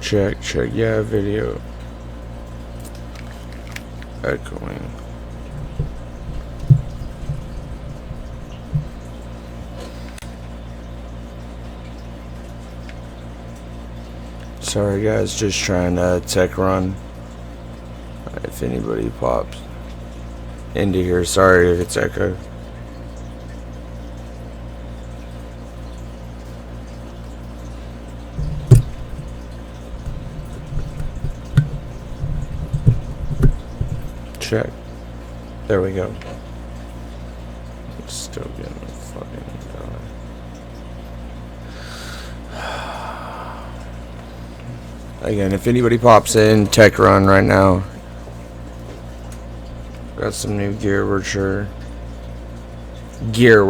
Check, check. Yeah, video. Echoing. Sorry guys, just trying to tech run. If anybody pops into here, sorry if it's echo. Check. There we go. I'm still getting the fucking Again, if anybody pops in, tech run right now. Got some new gear we're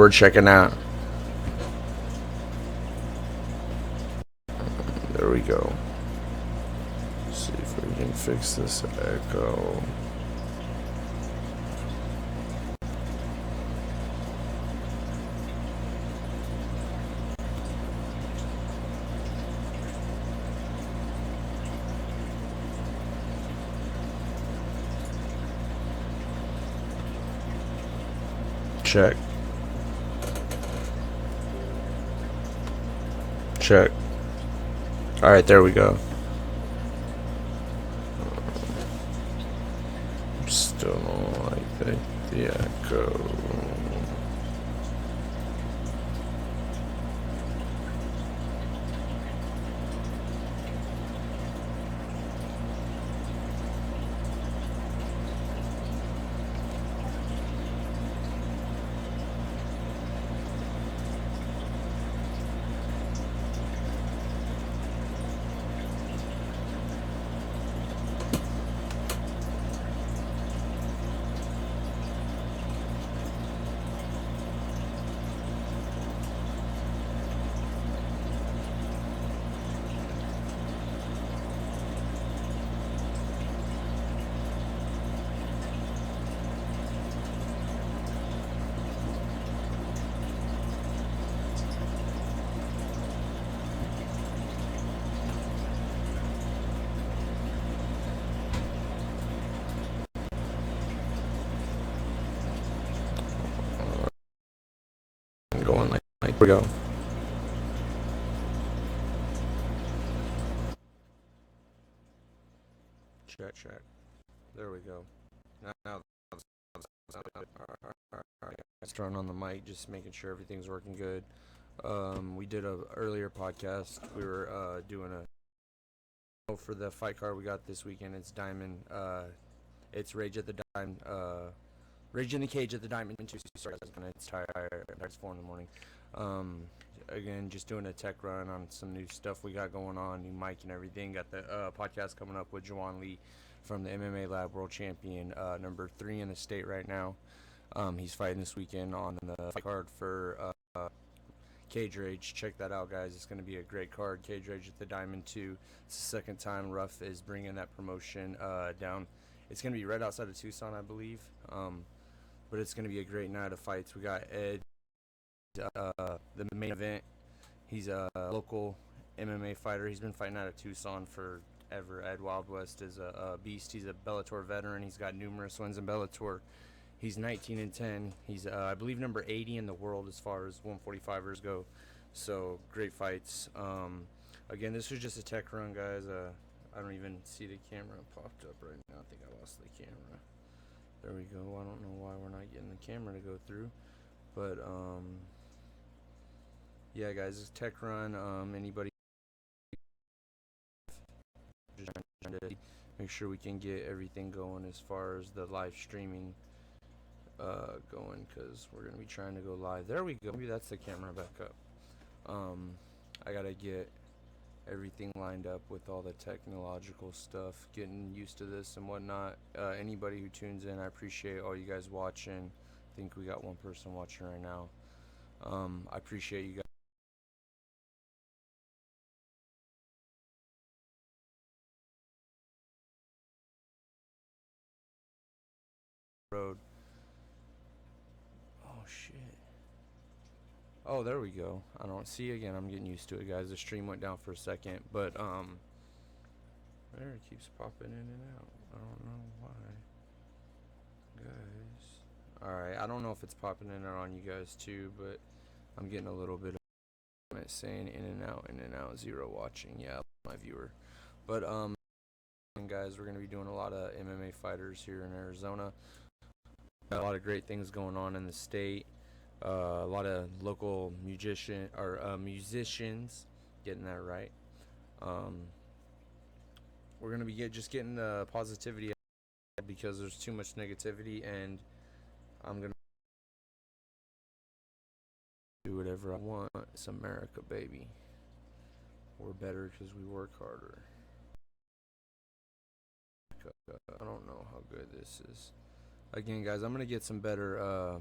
checking out. There we go. Let's see if we can fix this echo. Check. Check. Alright, there we go. Still don't like the echo. Going like here we go. Check, check. There we go. Now let's turn on the mic, just making sure everything's working good. We did a earlier podcast. We were doing a for the fight card we got this weekend. It's Diamond. It's Rage at the Diamond. Rage in the Cage at the Diamond 2. Sorry, it's tired. It's 4 in the morning. Again, just doing a tech run on some new stuff we got going on, new mic and everything. Got the podcast coming up with Juwan Lee from the MMA Lab World Champion, number 3 in the state right now. He's fighting this weekend on the fight card for Cage Rage. Check that out, guys. It's going to be a great card. Cage Rage at the Diamond 2. It's the second time Ruff is bringing that promotion down. It's going to be right outside of Tucson, I believe. But it's going to be a great night of fights. We got Ed, the main event. He's a local MMA fighter. He's been fighting out of Tucson forever. Ed Wild West is a beast. He's a Bellator veteran. He's got numerous wins in Bellator. He's 19-10. He's, I believe, number 80 in the world as far as 145ers go. So, great fights. Again, this was just a tech run, guys. I don't even see the camera popped up right now. I think I lost the camera. There we go. I don't know why we're not getting the camera to go through. But, yeah, guys, it's tech run. Anybody just trying to make sure we can get everything going as far as the live streaming going, because we're going to be trying to go live. There we go. Maybe that's the camera back up. I got to get everything lined up with all the technological stuff, getting used to this and whatnot. Anybody who tunes in, I appreciate all you guys watching. I think we got one person watching right now. I appreciate you guys. Road. Oh shit. Oh, there we go. I don't see again. I'm getting used to it, guys. The stream went down for a second, but There, it keeps popping in and out. I don't know why, guys. Alright, I don't know if it's popping in and out on you guys too, but I'm getting a little bit of it saying in and out, zero watching. Yeah, my viewer. But, guys, we're going to be doing a lot of MMA fighters here in Arizona. Got a lot of great things going on in the state. A lot of local musicians getting that right. We're gonna be just getting the positivity because there's too much negativity, and I'm gonna do whatever I want. It's America, baby. We're better because we work harder. I don't know how good this is. Again, guys, I'm gonna get some better.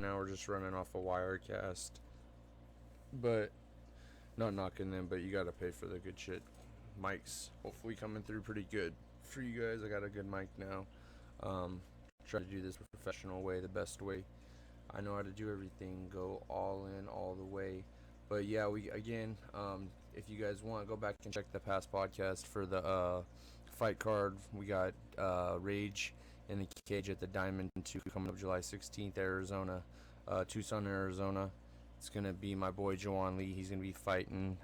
Now we're just running off a Wirecast, but not knocking them. But you gotta pay for the good shit. Mics hopefully coming through pretty good for you guys. I got a good mic now. Try to do this the professional way, the best way. I know how to do everything, go all in, all the way. But yeah, if you guys want, go back and check the past podcast for the fight card. We got Rage in the cage at the Diamond 2 coming up July 16th, Arizona, Tucson, Arizona. It's gonna be my boy Jawan Lee. He's gonna be fighting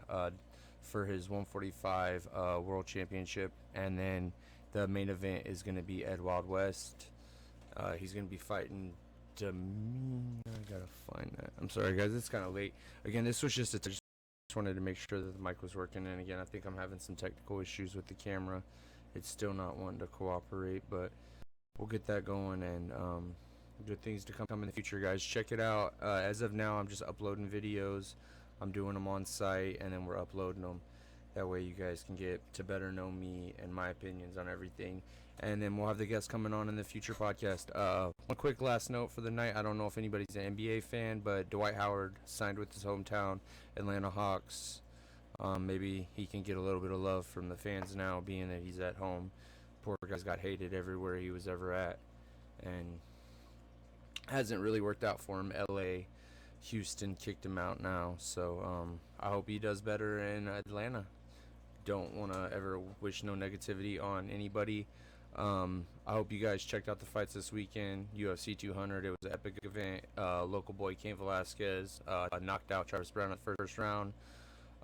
for his 145 World Championship, and then the main event is gonna be Ed Wild West. He's gonna be fighting I gotta find that. I'm sorry, guys. It's kind of late. Again, this was just just wanted to make sure that the mic was working. And again, I think I'm having some technical issues with the camera. It's still not wanting to cooperate, but we'll get that going, and good things to come in the future, guys. Check it out. As of now, I'm just uploading videos. I'm doing them on site, and then we're uploading them. That way you guys can get to better know me and my opinions on everything. And then we'll have the guests coming on in the future podcast. One quick last note for the night. I don't know if anybody's an NBA fan, but Dwight Howard signed with his hometown Atlanta Hawks. Maybe he can get a little bit of love from the fans now, being that he's at home. Poor guy's got hated everywhere he was ever at, and hasn't really worked out for him. LA, Houston kicked him out now, so I hope he does better in Atlanta. Don't want to ever wish no negativity on anybody. I hope you guys checked out the fights this weekend. UFC 200, it was an epic event. Local boy Cain Velasquez knocked out Travis Brown in the first round.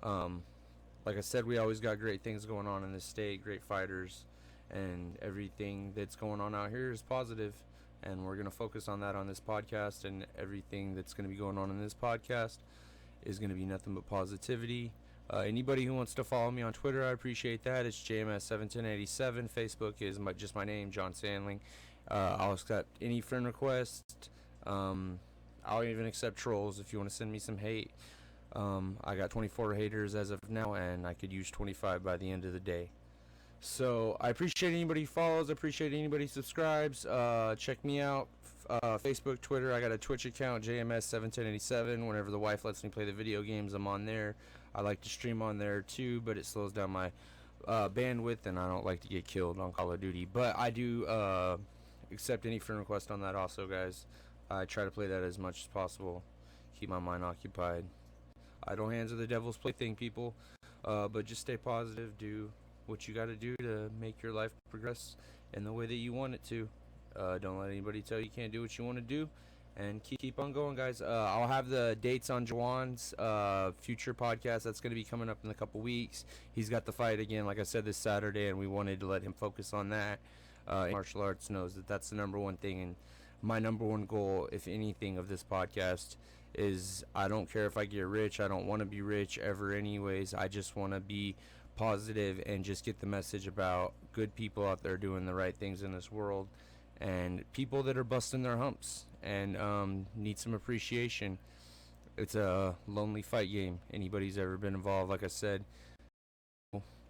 Like I said, we always got great things going on in this state, great fighters, and everything that's going on out here is positive. And we're going to focus on that on this podcast, and everything that's going to be going on in this podcast is going to be nothing but positivity. Anybody who wants to follow me on Twitter, I appreciate that. It's JMS1787. Facebook is just my name, John Sandling. I'll accept any friend request. I'll even accept trolls if you want to send me some hate. I got 24 haters as of now, and I could use 25 by the end of the day. So I appreciate anybody who follows. I appreciate anybody who subscribes. Check me out. Facebook, Twitter. I got a Twitch account, JMS1787. Whenever the wife lets me play the video games, I'm on there. I like to stream on there too, but it slows down my bandwidth, and I don't like to get killed on Call of Duty. But I do accept any friend request on that also, guys. I try to play that as much as possible. Keep my mind occupied. Idle hands are the devil's plaything, people. But just stay positive. Do what you got to do to make your life progress in the way that you want it to. Don't let anybody tell you can't do what you want to do, and keep on going, guys. I'll have the dates on Jawan's future podcast that's going to be coming up in a couple weeks. He's got the fight again, like I said, this Saturday, and we wanted to let him focus on that. Martial arts knows that that's the number one thing, and my number one goal, if anything, of this podcast is I don't care if I get rich. I don't want to be rich ever anyways. I just want to be positive and just get the message about good people out there doing the right things in this world, and people that are busting their humps and need some appreciation. It's a lonely fight game. Anybody's ever been involved, like I said,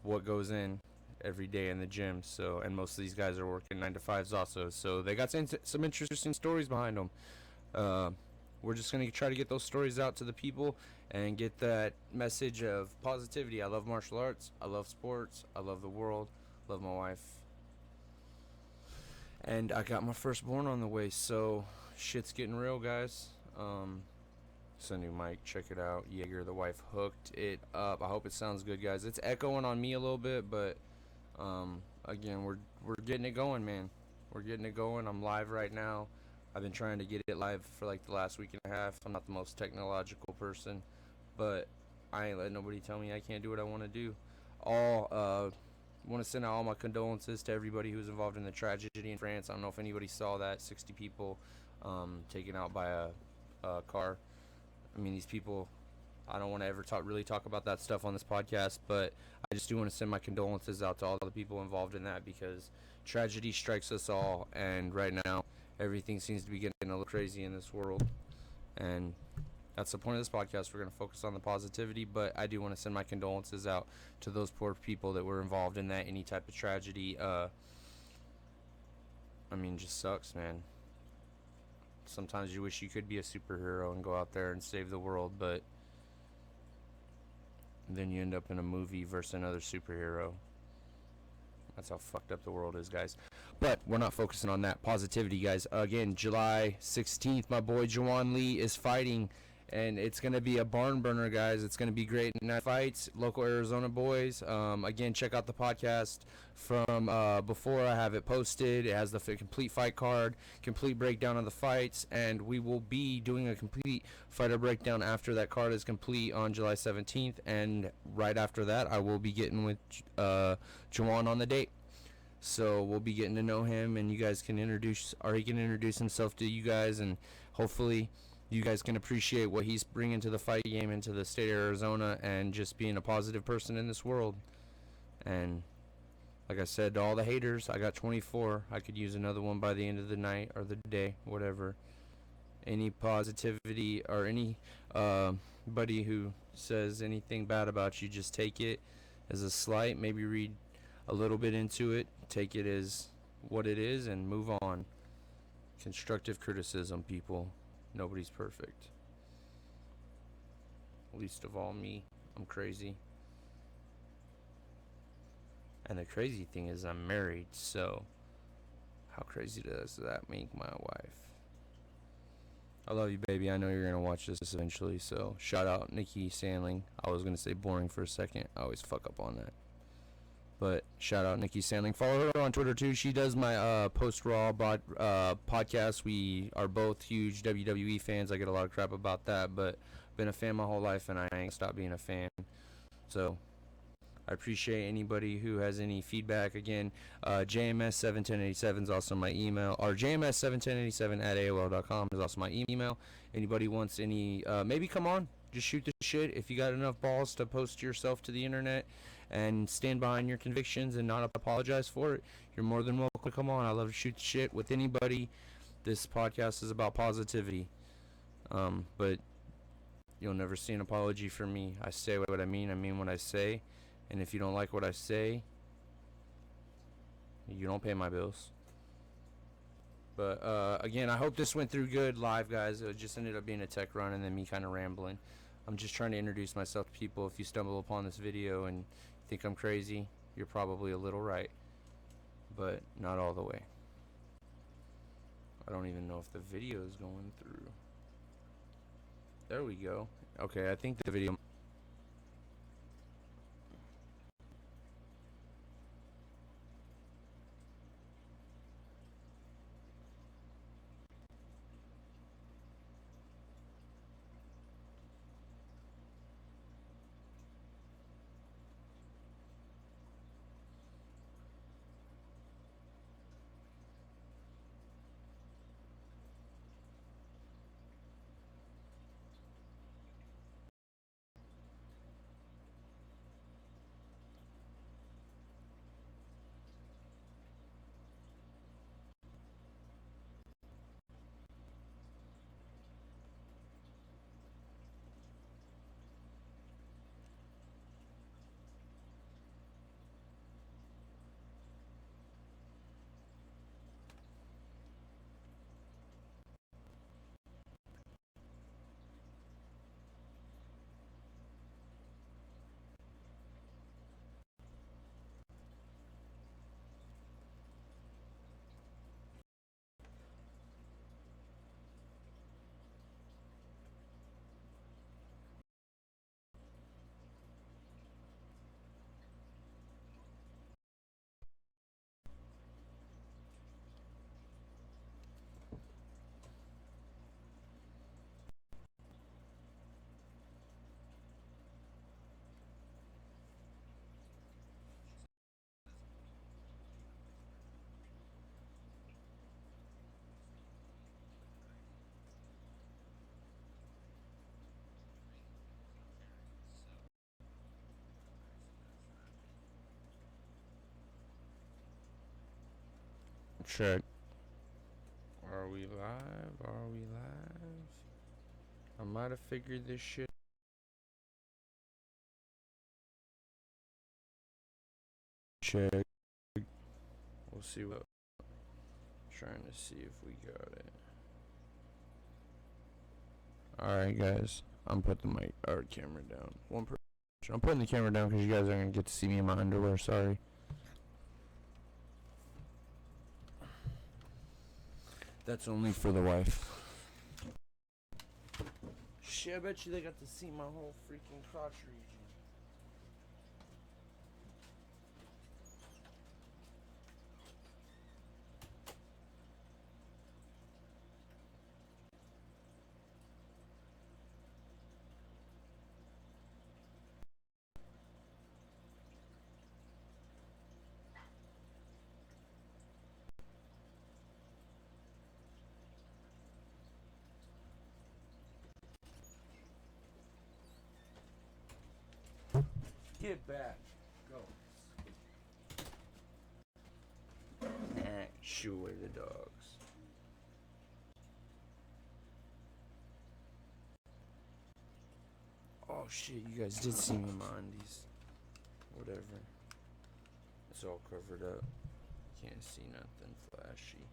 what goes in every day in the gym. So, and most of these guys are working 9 to 5s also, so they got some interesting stories behind them. We're just going to try to get those stories out to the people and get that message of positivity. I love martial arts. I love sports. I love the world. Love my wife. And I got my firstborn on the way, so shit's getting real, guys. It's a new mic. Check it out. Jaeger, the wife, hooked it up. I hope it sounds good, guys. It's echoing on me a little bit, but again, we're getting it going, man. We're getting it going. I'm live right now. I've been trying to get it live for like the last week and a half. I'm not the most technological person, but I ain't letting nobody tell me I can't do what I want to do. All want to send out all my condolences to everybody who's involved in the tragedy in France. I don't know if anybody saw that. 60 people taken out by a car. I mean, these people, I don't want to ever really talk about that stuff on this podcast, but I just do want to send my condolences out to all the people involved in that, because tragedy strikes us all, and right now everything seems to be getting a little crazy in this world, and that's the point of this podcast. We're going to focus on the positivity, but I do want to send my condolences out to those poor people that were involved in that, any type of tragedy. I mean, just sucks, man. Sometimes you wish you could be a superhero and go out there and save the world, but then you end up in a movie versus another superhero. That's how fucked up the world is, guys. But we're not focusing on that. Positivity, guys. Again, July 16th, my boy Juwan Lee is fighting, and it's going to be a barn burner, guys. It's going to be great night fights, local Arizona boys. Again, check out the podcast from before. I have it posted. It has the complete fight card, complete breakdown of the fights, and we will be doing a complete fighter breakdown after that card is complete on July 17th, and right after that, I will be getting with Juwan on the date. So we'll be getting to know him, and you guys can introduce, or he can introduce himself to you guys, and hopefully you guys can appreciate what he's bringing to the fight game, into the state of Arizona, and just being a positive person in this world. And like I said, to all the haters, I got 24. I could use another one by the end of the night or the day, whatever. Any positivity or any buddy who says anything bad about you, just take it as a slight. Maybe read a little bit into it. Take it as what it is and move on. Constructive criticism, people. Nobody's perfect. Least of all me. I'm crazy. And the crazy thing is I'm married, so how crazy does that make my wife? I love you, baby. I know you're going to watch this eventually, so shout out Nikki Sandling. I was going to say boring for a second. I always fuck up on that. But shout out Nikki Sandling. Follow her on Twitter too. She does my Post Raw podcast. We are both huge WWE fans. I get a lot of crap about that, but been a fan my whole life, and I ain't stopped being a fan. So I appreciate anybody who has any feedback. Again, JMS71087 is also my email, or JMS71087@AOL.com is also my email. Anybody wants any, maybe come on, just shoot the shit. If you got enough balls to post yourself to the internet and stand behind your convictions and not apologize for it, you're more than welcome to come on. I love to shoot the shit with anybody. This podcast is about positivity. But you'll never see an apology from me. I say what I mean what I say. And if you don't like what I say, you don't pay my bills. But again, I hope this went through good live, guys. It just ended up being a tech run and then me kind of rambling. I'm just trying to introduce myself to people. If you stumble upon this video and think I'm crazy, you're probably a little right, but not all the way. I don't even know if the video is going through. There we go. Okay, I think the video... Check. Are we live? Are we live? I might have figured this shit. Check. We'll see what. Trying to see if we got it. Alright, guys. I'm putting my camera down. I'm putting the camera down because you guys aren't going to get to see me in my underwear. Sorry. That's only for the wife. Shit, I bet you they got to see my whole freaking crotch region. Get back. Go. Shoo away the dogs. Oh shit, you guys did see me in my undies. Whatever. It's all covered up. Can't see nothing flashy.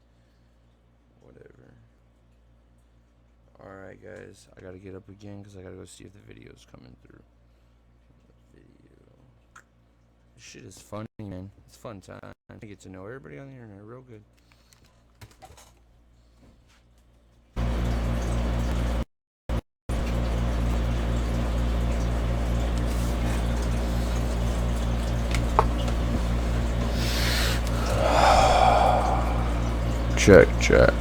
Whatever. Alright guys, I gotta get up again because I gotta go see if the video's coming through. This shit is funny, man. It's fun time. I get to know everybody on the internet real good. Check.